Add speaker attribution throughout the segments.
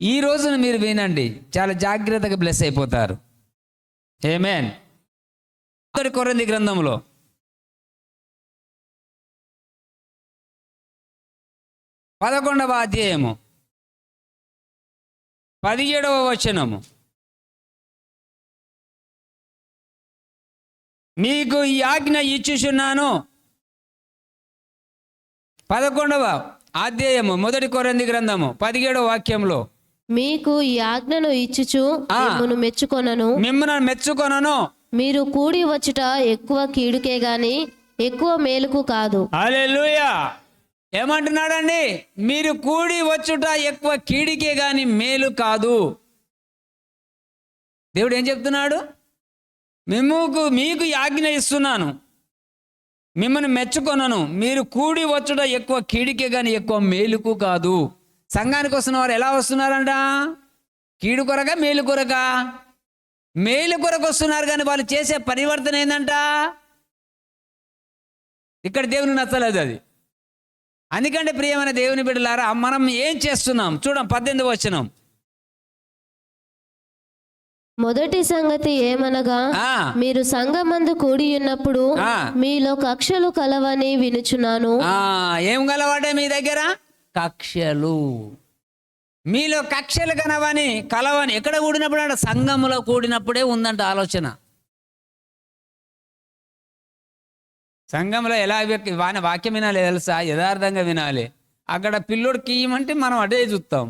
Speaker 1: ఈ రోజున మీరు వినండి, చాలా జాగ్రత్తగా బ్లెస్ అయిపోతారు. ఆమేన్. మొదటి కొరింథీ గ్రంథంలో 11వ అధ్యాయము 17వ వచనము. మీకు ఈ ఆజ్ఞ ఇచ్చుచున్నాను. 11వ అధ్యాయము మొదటి కొరింథీ గ్రంథము 17వ వాక్యంలో,
Speaker 2: మీకు ఈ ఆజ్ఞను ఇచ్చుచు మిమ్మును
Speaker 1: మెచ్చుకొనను.
Speaker 2: మీరు కూడి వచ్చుట ఎక్కువ కీడుకే గాని ఎక్కువ మేలుకు కాదు.
Speaker 1: హల్లెలూయా. ఏమంటున్నాడండి? మీరు కూడి వచ్చుట ఎక్కువ కీడికే గాని మేలు కాదు. దేవుడు ఏం చెప్తున్నాడు? మీకు ఈ ఆజ్ఞ ఇస్తున్నాను, మిమ్మల్ని మెచ్చుకొనను. మీరు కూడి వచ్చుట ఎక్కువ కీడికే కానీ ఎక్కువ మేలుకు కాదు. సంఘానికి వస్తున్న వారు ఎలా వస్తున్నారంట? కీడు కొరక, మేలు కొరక? మేలు కొరకు వస్తున్నారు, కానీ వాళ్ళు చేసే పరివర్తన ఏందంట? ఇక్కడ దేవుని నచ్చలేదు అది. అందుకంటే ప్రియమైన దేవుని బిడ్డలారా, మనం ఏం చేస్తున్నాం చూడం. 18వ వచనం.
Speaker 2: మొదటి సంగతి ఏమనగా, మీరు సంఘమందు కూడి ఉన్నప్పుడు మీలో కక్షలు కలవని వినుచున్నాను.
Speaker 1: ఏం కలవాటే మీ దగ్గర? కక్షలు. మీలో కక్షలు కలవని ఎక్కడ కూడినప్పుడు అంటే సంఘములో కూడినప్పుడే ఉందంట ఆలోచన. సంఘంలో ఎలా వాక్యం వినాలి తెలుసా? యథార్థంగా వినాలి. అక్కడ పిల్లోడు కీయమంటే మనం అదే చూస్తాం.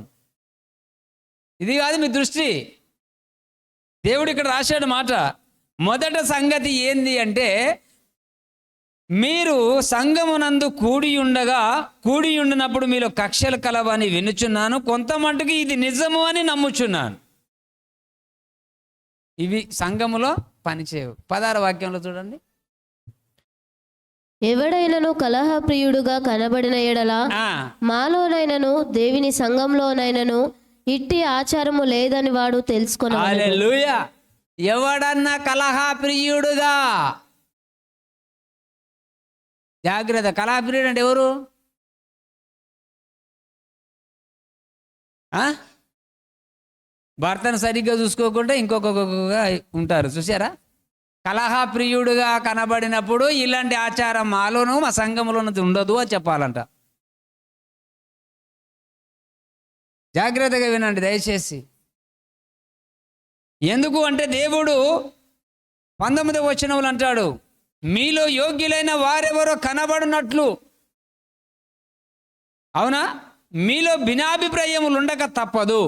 Speaker 1: ఇది కాదు మీ దృష్టి. దేవుడు ఇక్కడ రాశాడు మాట. మొదట సంగతి ఏంది అంటే, మీరు సంఘమునందు కూడి ఉండినప్పుడు మీలో కక్షలు కలవని వినుచున్నాను. కొంత మటుకు ఇది నిజము అని నమ్ముచున్నాను. ఇవి సంఘములో పనిచేయవు. 16వ వాక్యంలో చూడండి.
Speaker 2: ఎవడైనను కలహ ప్రియుడుగా కనబడిన ఎడల మాలోనైనను దేవుని సంఘంలోనైనను ఇట్టి ఆచారము లేదని వాడు తెలుసుకొనవలెను.
Speaker 1: హల్లెలూయా. ఎవడన్నా కలహ ప్రియుడుగా, జాగ్రత్త. కలహ ప్రియుడు అంటే ఎవరు? భర్తను సరిగ్గా చూసుకోకుండా ఇంకొకగా ఉంటారు, చూసారా? కలహ ప్రియుడుగా కనబడినప్పుడు ఇలాంటి ఆచారం మాలోనూ మా సంఘంలోనూ ఉండదు అని చెప్పాలంట. జాగ్రత్తగా వినండి దయచేసి. ఎందుకు అంటే దేవుడు 19వ వచనంలో అంటాడు, మీలో యోగ్యులైన వారెవరో కనబడినట్లు. అవునా? మీలో భిన్నాభిప్రాయములు ఉండక తప్పదు.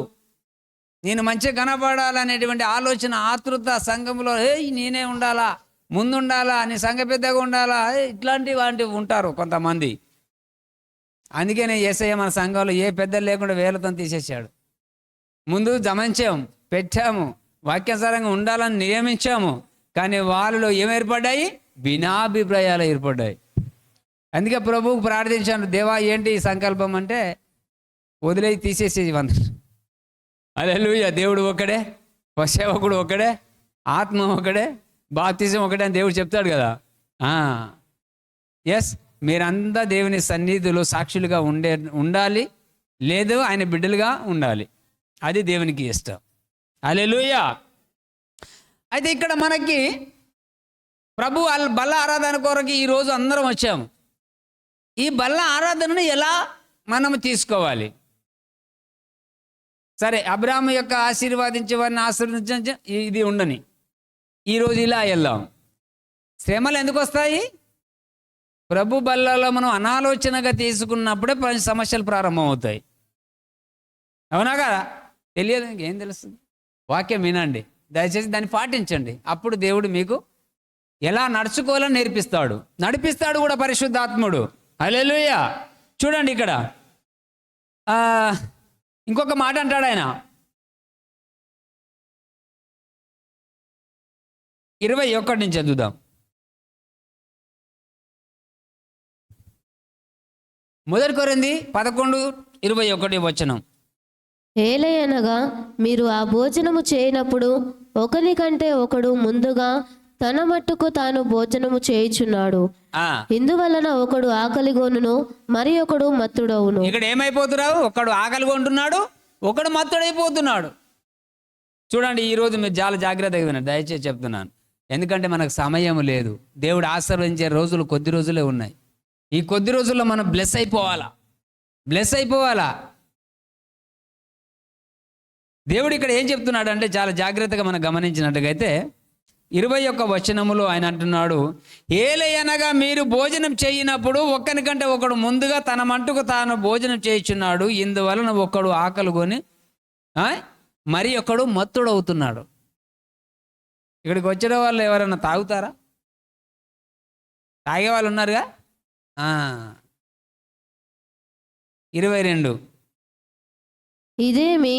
Speaker 1: నేను మంచిగా కనబడాలనేటువంటి ఆలోచన, ఆతృత సంఘంలో, నేనే ఉండాలా, ముందుండాలా, నీ సంఘ పెద్దగా ఉండాలా, ఇట్లాంటివి ఉంటారు కొంతమంది. అందుకనే యేసయ్య మన సంఘంలో ఏ పెద్దలు లేకుండా వేలతో తీసేసాడు. ముందు గమనించాము, పెట్టాము, వాక్యానుసారంగా ఉండాలని నియమించాము. కానీ వాళ్ళలో ఏం ఏర్పడ్డాయి? భిన్నాభిప్రాయాలు ఏర్పడ్డాయి. అందుకే ప్రభువుకు ప్రార్థించాను, దేవా ఏంటి ఈ సంకల్పం అంటే, వదిలేసి తీసేసేది అందరు. హల్లెలూయా. దేవుడు ఒక్కడే, సేవకుడు ఒక్కడే, ఆత్మ ఒకడే, బాప్తిజం ఒకటే అని దేవుడు చెప్తాడు కదా. ఎస్, మీరంతా దేవుని సన్నిధిలో సాక్షులుగా ఉండాలి, లేదు ఆయన బిడ్డలుగా ఉండాలి. అది దేవునికి ఇష్టం. హల్లెలూయా. అయితే ఇక్కడ మనకి ప్రభు బల్ల ఆరాధన కొరకు ఈరోజు అందరం వచ్చాము. ఈ బల్ల ఆరాధనను ఎలా మనం తీసుకోవాలి? సరే, అబ్రాహాము యొక్క ఆశీర్వాదించే వారిని ఆశీర్వదించ ఇది ఉండని. ఈరోజు ఇలా వెళ్దాం. శ్రమలు ఎందుకు వస్తాయి? ప్రభు బల్లలో మనం అనాలోచనగా తీసుకున్నప్పుడే సమస్యలు ప్రారంభమవుతాయి. అవునా కదా? తెలియదు, ఏం తెలుస్తుంది? వాక్యం వినండి, దయచేసి దాన్ని పాటించండి. అప్పుడు దేవుడు మీకు ఎలా నడుచుకోవాలని నడిపిస్తాడు కూడా పరిశుద్ధాత్ముడు. హల్లెలూయా. చూడండి ఇక్కడ ఇంకొక మాట అంటాడు ఆయన. 21 నుంచి చదువుదాం. మొదటి కొరింథీ 11:21 వచనం.
Speaker 2: ఏలయనగా మీరు ఆ భోజనము చేయనప్పుడు ఒకని కంటే ఒకడు ముందుగా తన మట్టుకు తాను భోజనము చేయుచున్నాడు. ఇందువలన ఒకడు ఆకలిగొనును, మరి ఒకడు మత్తుడవును.
Speaker 1: ఇక్కడ ఏమైపోతున్నావు? ఒకడు ఆకలిగొంటున్నాడు, ఒకడు మత్తుడైపోతున్నాడు. చూడండి, ఈరోజు మీరు చాలా జాగ్రత్తగా వినండి, దయచేసి చెప్తున్నాను. ఎందుకంటే మనకు సమయం లేదు. దేవుడు ఆశీర్వదించే రోజులు కొద్ది రోజులే ఉన్నాయి. ఈ కొద్ది రోజుల్లో మనం బ్లెస్ అయిపోవాలా. దేవుడు ఇక్కడ ఏం చెప్తున్నాడు అంటే చాలా జాగ్రత్తగా మనం గమనించినట్టుగైతే 21 వచనములో ఆయన అంటున్నాడు, ఏలయనగా మీరు భోజనం చేయనప్పుడు ఒక్కనికంటే ఒకడు ముందుగా తన మట్టుకు తాను భోజనం చేయుచున్నాడు, ఇందువలన ఒకడు ఆకలిగొని మరి ఒకడు మత్తుడవుతున్నాడు. ఇక్కడికి వచ్చిన వాళ్ళు ఎవరైనా తాగుతారా? తాగే వాళ్ళు ఉన్నారుగా. 22
Speaker 2: ఇదేమి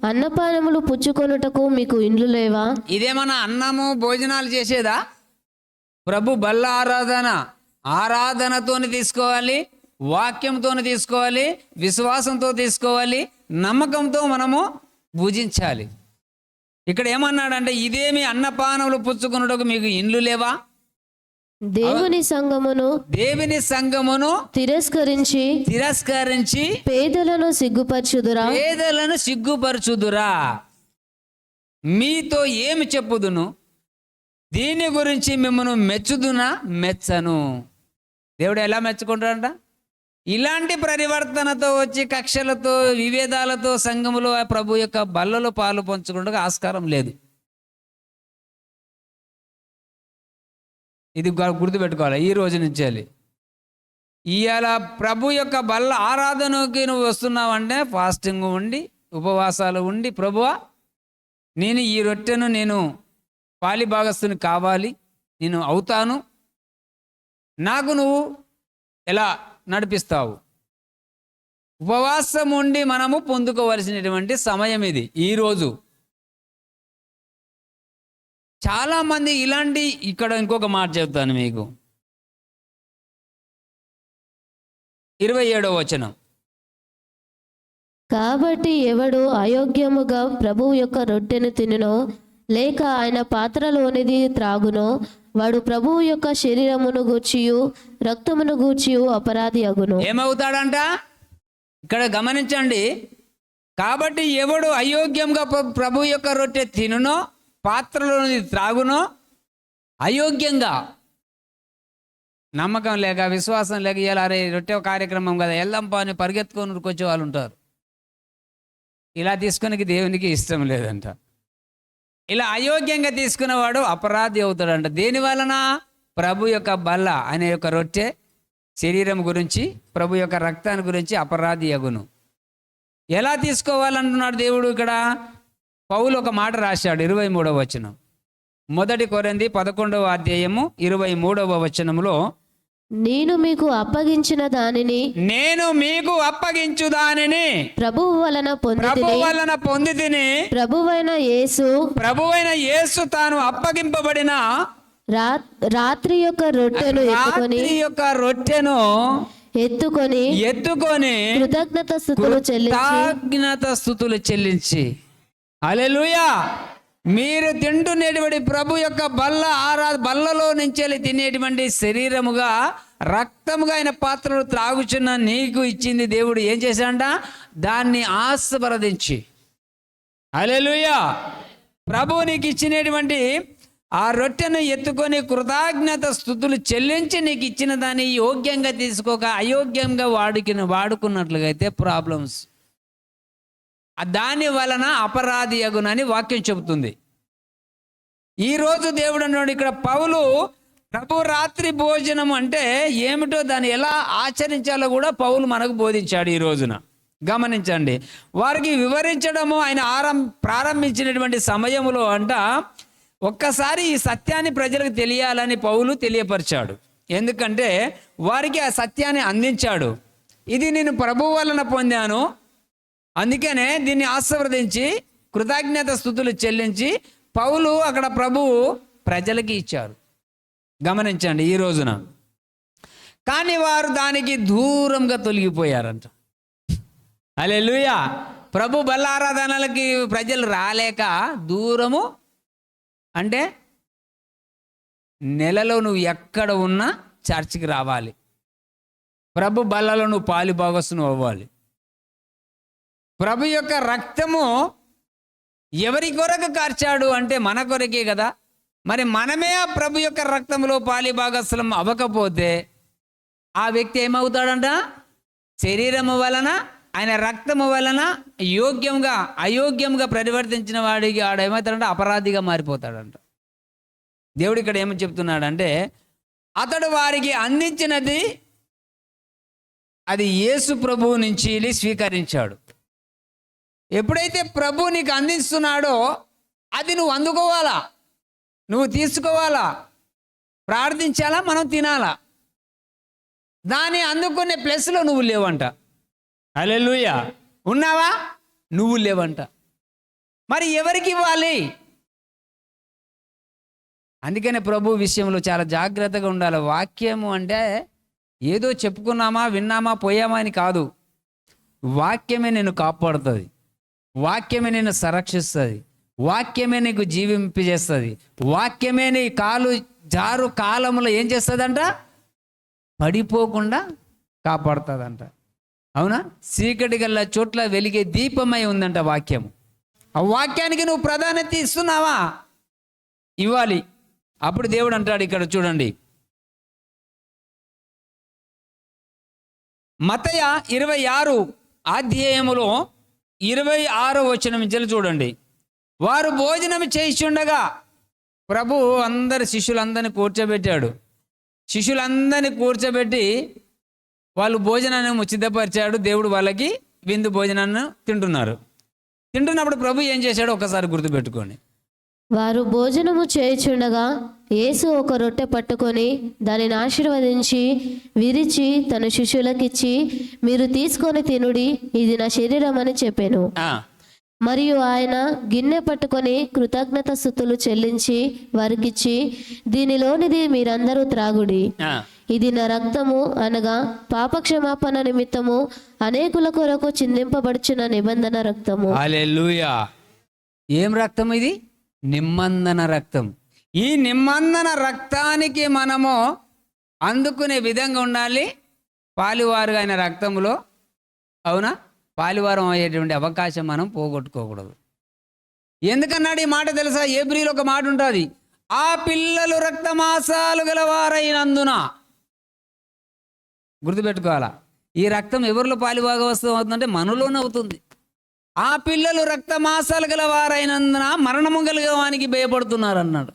Speaker 2: అన్నపానములు పుచ్చుకొనుటకు మీకు ఇండ్లు లేవా?
Speaker 1: ఇదేమన్నా అన్నము భోజనాలు చేసేదా? ప్రభు బల్ల ఆరాధనతోని తీసుకోవాలి, వాక్యంతోని తీసుకోవాలి, విశ్వాసంతో తీసుకోవాలి, నమ్మకంతో మనము భుజించాలి. ఇక్కడ ఏమన్నాడంటే ఇదేమి అన్నపానములు పుచ్చుకొనుటకు మీకు ఇండ్లు లేవా?
Speaker 2: దేవుని సంఘమును తిరస్కరించి పేదలను సిగ్గుపరచుదురా. మీతో ఏమి చెప్పుదును? దీని గురించి మిమ్మల్ని మెచ్చను. దేవుడు ఎలా మెచ్చుకుంటాడంట? ఇలాంటి పరివర్తనతో వచ్చి కక్షలతో విభేదాలతో సంఘములో ప్రభు యొక్క బల్లలో పాలు పంచుకుంటూ ఆస్కారం లేదు. ఇది గుర్తుపెట్టుకోవాలి. ఈ రోజు నుంచి ఇవాళ ప్రభు యొక్క బల్ల ఆరాధనకి నువ్వు వస్తున్నావంటే ఫాస్టింగ్ ఉండి ఉపవాసాలు ఉండి, ప్రభువా నేను ఈ రొట్టెను నేను పాలి భాగస్తుని కావాలి, నేను అవుతాను, నాకు నువ్వు ఎలా నడిపిస్తావు? ఉపవాసం ఉండి మనము పొందుకోవలసినటువంటి సమయం ఇది. ఈరోజు చాలామంది ఇలాంటి, ఇక్కడ ఇంకొక మాట చెప్తాను మీకు, 27వ వచనం. కాబట్టి ఎవడు అయోగ్యముగా ప్రభువు యొక్క రొట్టెను తినునో లేక ఆయన పాత్రలోనిది త్రాగునో వాడు ప్రభువు యొక్క శరీరమును గూర్చియు రక్తమును గూర్చియు అపరాధి అగును.
Speaker 1: ఏమవుతాడంట? ఇక్కడ గమనించండి. కాబట్టి ఎవడు అయోగ్యంగా ప్రభు యొక్క రొట్టె తినునో పాత్రలోని త్రాగునో, అయోగ్యంగా నమ్మకం లేక విశ్వాసం లేక ఇలా అరే రొట్టె కార్యక్రమం కదా వెళ్దాంపా అని పరిగెత్తుకొని ఉరికొచ్చే వాళ్ళు ఉంటారు. ఇలా తీసుకునేకి దేవునికి ఇష్టం లేదంట. ఇలా అయోగ్యంగా తీసుకునేవాడు అపరాధి అవుతాడంట. దేని వలన? ప్రభు యొక్క బల్ల అనే యొక్క రొట్టె శరీరం గురించి, ప్రభు యొక్క రక్తాన్ని గురించి అపరాధి అగును. ఎలా తీసుకోవాలంటున్నాడు దేవుడు? ఇక్కడ పౌలు ఒక మాట రాశాడు 23వ వచనం. 1 కొరింథీ 11వ అధ్యాయము 23వ వచనములో,
Speaker 2: నేను మీకు అప్పగించిన దానిని ప్రభువు వలన
Speaker 1: పొందితిని.
Speaker 2: ప్రభువైన
Speaker 1: యేసు తాను అప్పగింపబడిన
Speaker 2: రాత్రి యొక్క రొట్టెను ఎత్తుకొని కృతజ్ఞత
Speaker 1: స్తుతులు చెల్లించి హల్లెలూయా. మీరు తింటున్నటువంటి ప్రభు యొక్క బల్లలో నుంచి తినేటువంటి శరీరముగా రక్తముగా ఆయన పాత్రలు త్రాగుచున్న నీకు ఇచ్చింది దేవుడు ఏం చేశాడంట? దాన్ని ఆస్వాదించి హల్లెలూయా. ప్రభు నీకు ఇచ్చినటువంటి ఆ రొట్టెను ఎత్తుకొని కృతజ్ఞత స్తుతులు చెల్లించి నీకు ఇచ్చిన దాన్ని యోగ్యంగా తీసుకోక అయోగ్యంగా వాడుకున్నట్లుగా అయితే ప్రాబ్లమ్స్, దాని వలన అపరాధి అగునని వాక్యం చెబుతుంది. ఈరోజు దేవుడు అన్నాడు ఇక్కడ, పౌలు ప్రభు రాత్రి భోజనం అంటే ఏమిటో దాన్ని ఎలా ఆచరించాలో కూడా పౌలు మనకు బోధించాడు. ఈ రోజున గమనించండి. వారికి వివరించడము ఆయన ప్రారంభించినటువంటి సమయంలో ఒక్కసారి ఈ సత్యాన్ని ప్రజలకు తెలియాలని పౌలు తెలియపరిచాడు. ఎందుకంటే వారికి ఆ సత్యాన్ని అందించాడు. ఇది నేను ప్రభు వలన పొందాను, అందుకనే దీన్ని ఆశీర్వదించి కృతజ్ఞత స్తుతులు చెల్లించి పౌలు అక్కడ ప్రభువు ప్రజలకి ఇచ్చారు. గమనించండి ఈ రోజున. కానీ వారు దానికి దూరంగా తొలగిపోయారంట. హల్లెలూయా. ప్రభు బల్లారాధనలకి ప్రజలు రాలేక దూరము అంటే నెలలో నువ్వు ఎక్కడ ఉన్నా చర్చికి రావాలి, ప్రభు బల్లలో నువ్వు పాలు భాగస్వామి అవ్వాలి.
Speaker 2: ప్రభు యొక్క రక్తము ఎవరి కొరకు కార్చాడు అంటే మన కొరకే కదా. మరి మనమే ఆ ప్రభు యొక్క రక్తంలో పాలిభాగస్సులం అవ్వకపోతే ఆ వ్యక్తి ఏమవుతాడంట? శరీరము వలన, ఆయన రక్తము వలన అయోగ్యంగా పరివర్తించిన వాడికి ఆడేమవుతాడంటే అపరాధిగా మారిపోతాడంట. దేవుడు ఇక్కడ ఏమని చెప్తున్నాడంటే, అతడు వారికి అందించినది అది యేసు ప్రభువు నుంచి స్వీకరించాడు. ఎప్పుడైతే ప్రభు నీకు అందిస్తున్నాడో అది నువ్వు అందుకోవాలా, నువ్వు తీసుకోవాలా, ప్రార్థించాలా, మనం తినాలా. దాన్ని అందుకునే ప్లేస్లో నువ్వు లేవంట. హల్లెలూయా. ఉన్నావా? నువ్వు లేవంట. మరి ఎవరికి ఇవ్వాలి? అందుకనే ప్రభు విషయంలో చాలా జాగ్రత్తగా ఉండాలి. వాక్యము అంటే ఏదో చెప్పుకున్నామా, విన్నామా, పోయామా అని కాదు. వాక్యమే నిన్ను కాపాడుతుంది, వాక్యమే నిన్ను సంరక్షిస్తుంది, వాక్యమే నీకు జీవింపజేస్తుంది, వాక్యమే నీ జారు కాలంలో ఏం చేస్తుందంట? పడిపోకుండా కాపాడుతుందంట. అవునా? చీకటి గల్ల చోట్ల వెలిగే దీపమై ఉందంట వాక్యము. ఆ వాక్యానికి నువ్వు ప్రాధాన్యత ఇస్తున్నావా? ఇవ్వాలి. అప్పుడు దేవుడు అంటాడు, ఇక్కడ చూడండి, మత్తయి 26 అధ్యాయములో 26వ వచనం నుంచి చూడండి. వారు భోజనం చేయిచుండగా ప్రభు శిష్యులందరినీ కూర్చోబెట్టాడు. శిష్యులందరినీ కూర్చోబెట్టి వాళ్ళు భోజనాన్ని సిద్ధపరిచాడు. దేవుడు వాళ్ళకి విందు భోజనాన్ని తింటున్నప్పుడు ప్రభు ఏం చేశాడో ఒకసారి గుర్తుపెట్టుకోండి.
Speaker 3: వారు భోజనము చేయుచుండగా యేసు ఒక రొట్టె పట్టుకొని దానిని ఆశీర్వదించి విరిచి తన శిష్యులకిచ్చి, మీరు తీసుకొని తినుడి, ఇది నా శరీరం అని చెప్పాను. మరియు ఆయన గిన్నె పట్టుకొని కృతజ్ఞత స్తుతులు చెల్లించి వారికిచ్చి, దీనిలోనిది మీరందరూ త్రాగుడి, ఇది నా రక్తము, అనగా పాపక్షమాపణ నిమిత్తము అనేకుల కొరకు చిందింపబడుచున్న నిబంధన రక్తము.
Speaker 2: హల్లెలూయా. ఏం రక్తం ఇది? నిబంధన రక్తం. ఈ నిబంధన రక్తానికి మనము అందుకునే విధంగా ఉండాలి. పాలువారుగా ఆయన రక్తంలో, అవునా, పాలువారం అయ్యేటువంటి అవకాశం మనం పోగొట్టుకోకూడదు. ఎందుకన్నాడు ఈ మాట తెలుసా? హెబ్రీలో ఒక మాట ఉంటుంది, ఆ పిల్లలు రక్తమాసాలు గలవారైనందున. గుర్తుపెట్టుకోవాలా, ఈ రక్తం ఎవరిలో పాలుభాగవస్తం అవుతుందంటే మనలోనే అవుతుంది. ఆ పిల్లలు రక్తమాసాలు గలవారైనందున మరణము కలిగేవానికి భయపడుతున్నారు అన్నాడు.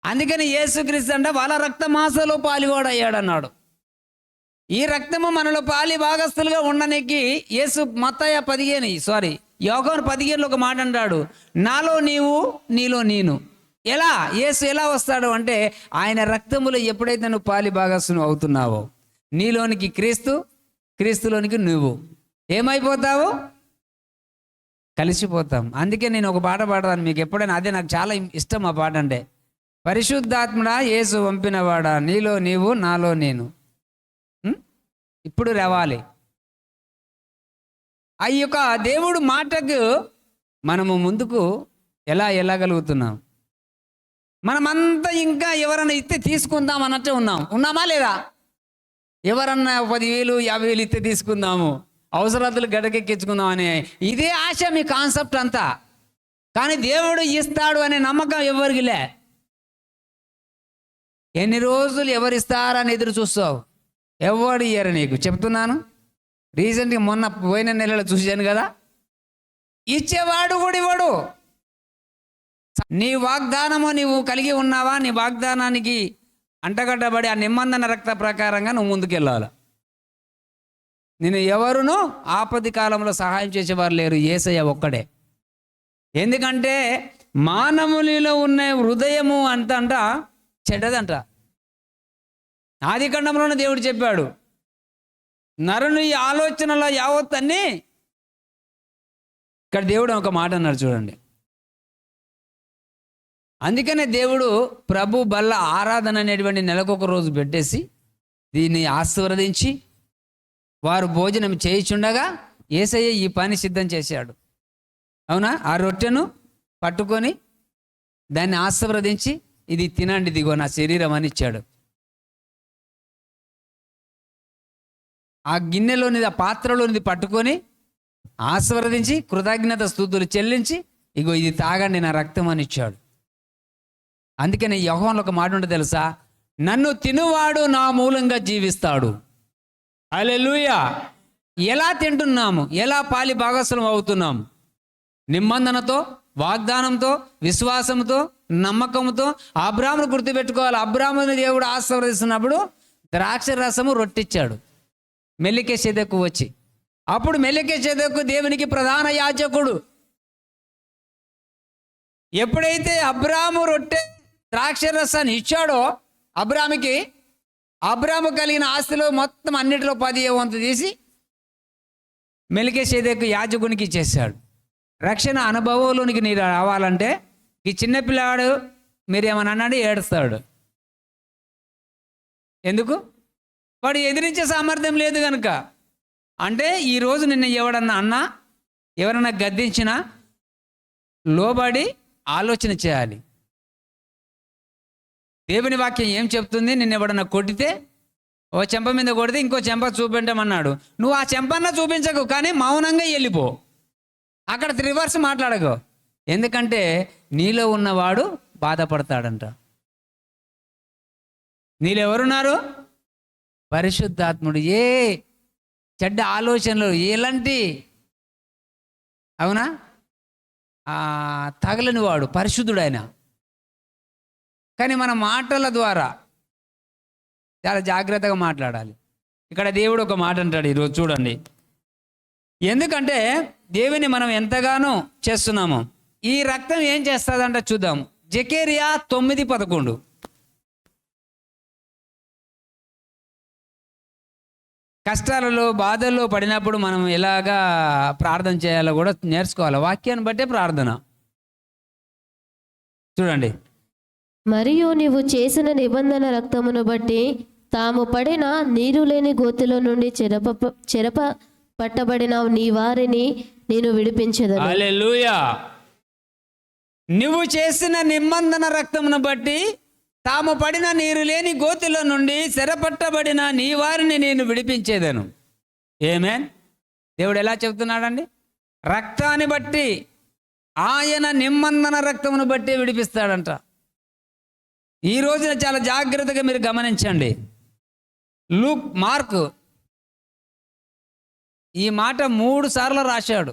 Speaker 2: అందుకని యేసుక్రీస్తు అంటే వాళ్ళ రక్తమాసలో పాలువాడయ్యాడన్నాడు. ఈ రక్తము మనలో పాలి భాగస్తులుగా ఉండనికి మత్తయి 15 యోహాను 15లో ఒక మాట అంటాడు, నాలో నీవు నీలో నేను. యేసు ఎలా వస్తాడు అంటే, ఆయన రక్తములో ఎప్పుడైతే నువ్వు పాలి భాగస్తును అవుతున్నావో, నీలోనికి క్రీస్తు, క్రీస్తులోనికి నువ్వు ఏమైపోతావు? కలిసిపోతాం. అందుకే నేను ఒక పాట పాడతాను మీకు ఎప్పుడైనా, అదే నాకు చాలా ఇష్టం ఆ పాట అంటే, పరిశుద్ధాత్ముడా యేసు పంపినవాడా, నీలో నీవు నాలో నేను. ఇప్పుడు రావాలి. ఆ యొక్క దేవుడు మాటకు మనము ముందుకు ఎలా వెళ్ళగలుగుతున్నాం? మనమంతా ఇంకా ఎవరన్నా ఇస్తే తీసుకుందాం అన్నట్టు ఉన్నామా లేదా? ఎవరన్నా 10,000 50,000 ఇస్తే తీసుకుందాము, అవసరాలు గడకెక్కించుకుందాం అనే ఇదే ఆశ మీ కాన్సెప్ట్ అంతా. కానీ దేవుడు ఇస్తాడు అనే నమ్మకం ఎవరికి లే. ఎన్ని రోజులు ఎవరిస్తారని ఎదురు చూస్తావు? ఎవడు ఇయ్యరు నీకు. చెప్తున్నాను, రీసెంట్గా మొన్న పోయిన నెలలో చూశాను కదా, ఇచ్చేవాడు కూడా ఇవ్వడు. నీ వాగ్దానము నీవు కలిగి ఉన్నావా? నీ వాగ్దానానికి అంటగడ్డబడి ఆ నిబంధన రక్త ప్రకారంగా నువ్వు ముందుకెళ్ళాలి. నేను ఎవరునూ ఆపది కాలంలో సహాయం చేసేవారు లేరు, యేసయ్య ఒక్కడే. ఎందుకంటే మానవునిలో ఉన్న హృదయము అంత చెడ్డదంట. ఆదికాండంలోనే దేవుడు చెప్పాడు, నరుని ఆలోచనల యావత్తన్ని. ఇక్కడ దేవుడు ఒక మాట అన్నాడు చూడండి. అందుకనే దేవుడు ప్రభు బల్ల ఆరాధన అనేటువంటి నెలకొక రోజు పెట్టేసి దీన్ని ఆశీర్వదించి వారు భోజనం చేయిచుండగా యేసయ్య ఈ పని సిద్ధం చేశాడు. అవునా? ఆ రొట్టెను పట్టుకొని దాన్ని ఆశీర్వదించి, ఇది తినండి, ఇదిగో నా శరీరం అని ఇచ్చాడు. ఆ గిన్నెలోనిది, ఆ పాత్రలోనిది పట్టుకొని
Speaker 1: ఆశీర్వదించి కృతజ్ఞత స్తుతులు చెల్లించి ఇగో ఇది తాగండి నా రక్తం అని ఇచ్చాడు. అందుకని యోహానులో ఒక మాట ఉంటే తెలుసా, నన్ను తినువాడు నా మూలంగా జీవిస్తాడు. హల్లెలూయా. ఎలా తింటున్నాము, ఎలా పాలి భాగస్వామ్యం అవుతున్నాము? నిబంధనతో, వాగ్దానంతో, విశ్వాసంతో, నమ్మకంతో. అబ్రాహామును గుర్తుపెట్టుకోవాలి. అబ్రాహాముని దేవుడు ఆశీర్వదిస్తున్నప్పుడు ద్రాక్ష రసము రొట్టిచ్చాడు మెల్లికెసెదెకు వచ్చి. అప్పుడు మెల్లికెసెదెకు దేవునికి ప్రధాన యాజకుడు. ఎప్పుడైతే అబ్రాహాము రొట్టె ద్రాక్ష రసాన్ని ఇచ్చాడో అబ్రాహాము కలిగిన ఆస్తిలో మొత్తం అన్నిటిలో 10వ వంతు తీసి మెల్లికెసెదెకు యాజకునికి ఇచ్చేసాడు. రక్షణ అనుభవంలోనికి నీరు రావాలంటే ఈ చిన్నపిల్లాడు మీరేమని అన్నాడు ఏడుస్తాడు. ఎందుకు? వాడు ఎదిరించే సామర్థ్యం లేదు కనుక. అంటే ఈరోజు నిన్న ఎవరన్నా గద్దించినా లోబడి ఆలోచన చేయాలి. దేవుని వాక్యం ఏం చెప్తుంది? నిన్న ఎవడన్నా కొట్టితే ఓ చెంప మీద కొడితే ఇంకో చెంప చూపించమన్నాడు. నువ్వు ఆ చెంపన్నా చూపించకు, కానీ మౌనంగా వెళ్ళిపో. అక్కడ రివర్స్ మాట్లాడకు. ఎందుకంటే నీలో ఉన్నవాడు బాధపడతాడంట. నీలో ఎవరున్నారు? పరిశుద్ధాత్ముడు. ఏ చెడ్డ ఆలోచనలు ఎలాంటి అవునా తగలని వాడు పరిశుద్ధుడు ఆయన. కానీ మన మాటల ద్వారా చాలా జాగ్రత్తగా మాట్లాడాలి. ఇక్కడ దేవుడు ఒక మాట అంటాడు ఈరోజు చూడండి. ఎందుకంటే దేవుని మనం ఎంతగానో చేస్తున్నాము. ఈ రక్తం ఏం చేస్తుందంట చూద్దాం. జెకర్యా 9:11. కష్టాలలో బాధల్లో పడినప్పుడు మనం ఎలాగా ప్రార్థన చేయాలో కూడా నేర్చుకోవాలి. వాక్యాన్ని బట్టే ప్రార్థన. చూడండి.
Speaker 3: మరియు నీవు చేసిన నిబంధన రక్తమును బట్టి తాము పడిన నీరు లేని గోతిలో నుండి చెరప పట్టబడిన నీ వారిని నేను విడిపించెదను.
Speaker 1: హల్లెలూయా. నువ్వు చేసిన నిబంధన రక్తమును బట్టి తాము పడిన నీరు లేని గోతిలో నుండి చెరపట్టబడిన నీ వారిని నేను విడిపించేదను. ఆమేన్. దేవుడు ఎలా చెబుతున్నాడండి? రక్తాన్ని బట్టి, ఆయన నిబంధన రక్తమును బట్టి విడిపిస్తాడంట. ఈ రోజున చాలా జాగ్రత్తగా మీరు గమనించండి. మార్కు ఈ మాట 3 సార్లు రాశాడు.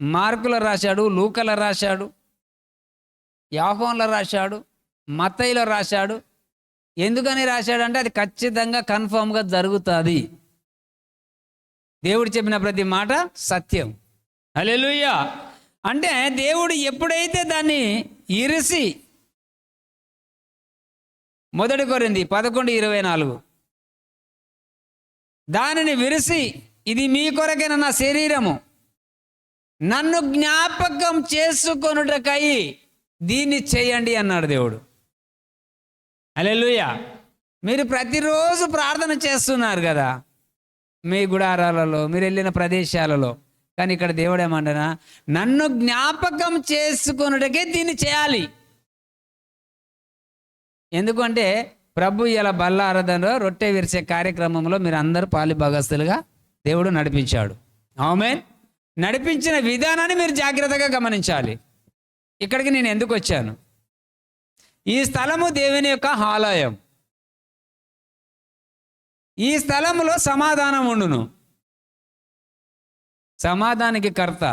Speaker 1: మార్కులో రాశాడు, లూకలో రాశాడు, యోహానులో రాశాడు, మత్తయిలో రాశాడు. ఎందుకని రాశాడంటే అది ఖచ్చితంగా కన్ఫర్మ్గా జరుగుతుంది. దేవుడు చెప్పిన ప్రతి మాట సత్యం. హల్లెలూయా. అంటే దేవుడు ఎప్పుడైతే దాన్ని ఇరిసి, 1 కొరింథీ 11:24, దానిని విరిసి ఇది మీ కొరకైన నా శరీరము, నన్ను జ్ఞాపకం చేసుకొనుటకై దీన్ని చేయండి అన్నాడు దేవుడు. హల్లెలూయా. మీరు ప్రతిరోజు ప్రార్థన చేస్తున్నారు కదా మీ గుడారాలలో, మీరు వెళ్ళిన ప్రదేశాలలో. కానీ ఇక్కడ దేవుడు ఏమంటారా? నన్ను జ్ఞాపకం చేసుకొనుటకే దీన్ని చేయాలి. ఎందుకంటే ప్రభు ఇలా బల్ల ఆరాధనలో రొట్టె విరిసే కార్యక్రమంలో మీరు అందరూ పాలిభాగస్తులుగా దేవుడు నడిపించాడు. ఆమేన్. నడిపించిన విధానాన్ని మీరు జాగ్రత్తగా గమనించాలి. ఇక్కడికి నేను ఎందుకు వచ్చాను? ఈ స్థలము దేవుని యొక్క ఆలయం. ఈ స్థలములో సమాధానం ఉండును. సమాధానానికి కర్త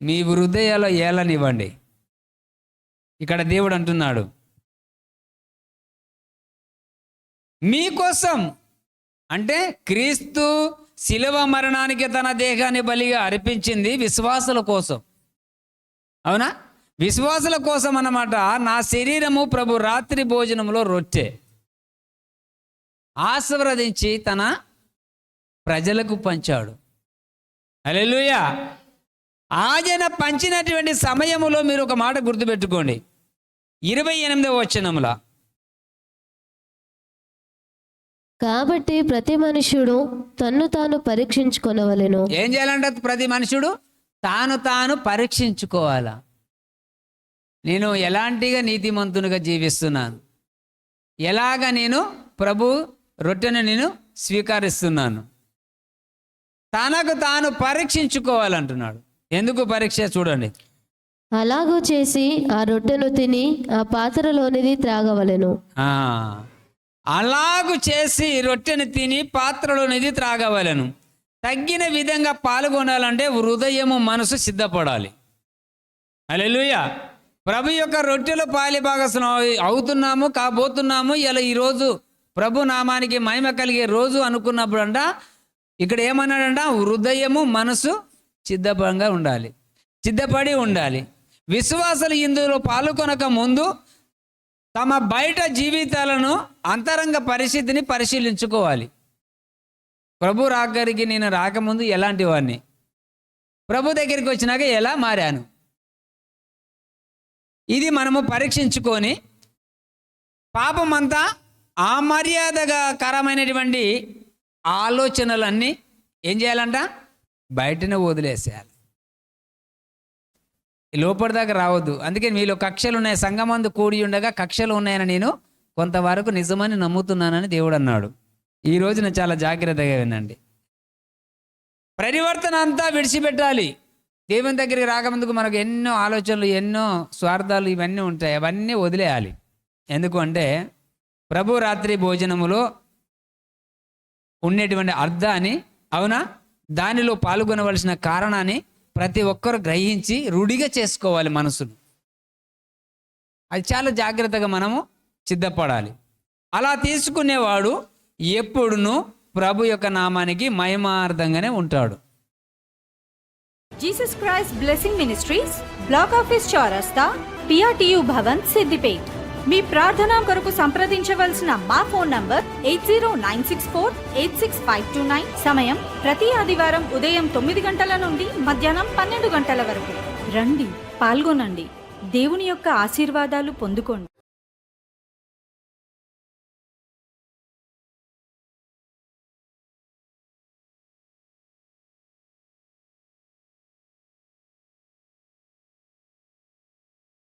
Speaker 1: మీ హృదయాల్లో ఏలనివ్వండి. ఇక్కడ దేవుడు అంటున్నాడు, మీకోసం. అంటే క్రీస్తు శిలువ మరణానికి తన దేహాన్ని బలిగా అర్పించింది విశ్వాసుల కోసం. అవునా? విశ్వాసుల కోసం అన్నమాట. నా శరీరము ప్రభు రాత్రి భోజనంలో రొట్టె ఆశీర్వదించి తన ప్రజలకు పంచాడు. హల్లెలూయా. ఆయన పంచినటువంటి సమయములో మీరు ఒక మాట గుర్తుపెట్టుకోండి. 28వ వచనముల,
Speaker 3: కాబట్టి ప్రతి మనుష్యుడు తన్ను తాను పరీక్షించుకొనవలెను.
Speaker 1: ఏం చేయాలంటే ప్రతి మనుషుడు తాను పరీక్షించుకోవాలా. నేను ఎలాంటిగా నీతిమంతునిగా జీవిస్తున్నాను, ఎలాగ నేను ప్రభు రొట్టెను నేను స్వీకరిస్తున్నాను.
Speaker 2: తనకు తాను పరీక్షించుకోవాలంటున్నాడు. ఎందుకు పరీక్ష చూడండి.
Speaker 3: అలాగూ చేసి ఆ రొట్టెను తిని ఆ పాత్రలోనిది త్రాగవలెను.
Speaker 2: అలాగు చేసి రొట్టెను తిని పాత్రలోనిది త్రాగవలెను. తగ్గిన విధంగా పాల్గొనాలంటే హృదయము మనసు సిద్ధపడాలి. హల్లెలూయా. ప్రభు యొక్క రొట్టెలో పాలి భాగస్వాములు అవుతున్నాము, కాబోతున్నాము. ఇలా ఈరోజు ప్రభు నామానికి మహిమ కలిగే రోజు అనుకున్నప్పుడు అంట ఇక్కడ ఏమన్నాడంట, హృదయము మనసు సిద్ధపడి ఉండాలి. విశ్వాసులు ఇందులో పాల్గొనక ముందు తమ బయట జీవితాలను అంతరంగ పరిస్థితిని పరిశీలించుకోవాలి. ప్రభు రాకరికి నేను రాకముందు ఎలాంటి వాడిని, ప్రభు దగ్గరికి వచ్చినాక ఎలా మారాను, ఇది మనము పరీక్షించుకొని పాపమంతా అమర్యాదకరమైనటువంటి ఆలోచనలన్నీ ఏం చేయాలంట, బయటనే వదిలేసేయాలి. లోపటి దాకా రావద్దు. అందుకే మీలో కక్షలు ఉన్నాయి, సంఘమందు కూడి ఉండగా కక్షలు ఉన్నాయని నేను కొంతవరకు నిజమని నమ్ముతున్నానని దేవుడు అన్నాడు. ఈ రోజున చాలా జాగ్రత్తగా వినండి. పరివర్తన అంతా విడిచిపెట్టాలి. దేవుని దగ్గరికి రాకముందుకు మనకు ఎన్నో ఆలోచనలు, ఎన్నో స్వార్థాలు ఇవన్నీ ఉంటాయి. అవన్నీ వదిలేయాలి. ఎందుకు అంటే ప్రభు రాత్రి భోజనములో ఉండేటువంటి అర్థాన్ని, అవునా, దానిలో పాల్గొనవలసిన కారణాన్ని ప్రతి ఒక్కరు గ్రహించి రూఢిగా చేసుకోవాలి మనసును. అది చాలా జాగ్రత్తగా మనము సిద్ధపడాలి. అలా తీసుకునేవాడు ఎప్పుడునూ ప్రభు యొక్క నామానికి మహిమార్థంగానే ఉంటాడు.
Speaker 4: Jesus Christ blessing ministries, black office చౌరస్తా, PRTU భవన్, సిద్దిపేట్. మీ ప్రార్థన కొరకు సంప్రదించవలసిన మా ఫోన్ నంబర్ 8096486529. సమయం ప్రతి ఆదివారం ఉదయం 9 గంటల నుండి మధ్యాహ్నం 12 గంటల వరకు. రండి, పాల్గొనండి, దేవుని యొక్క ఆశీర్వాదాలు పొందుకోండి.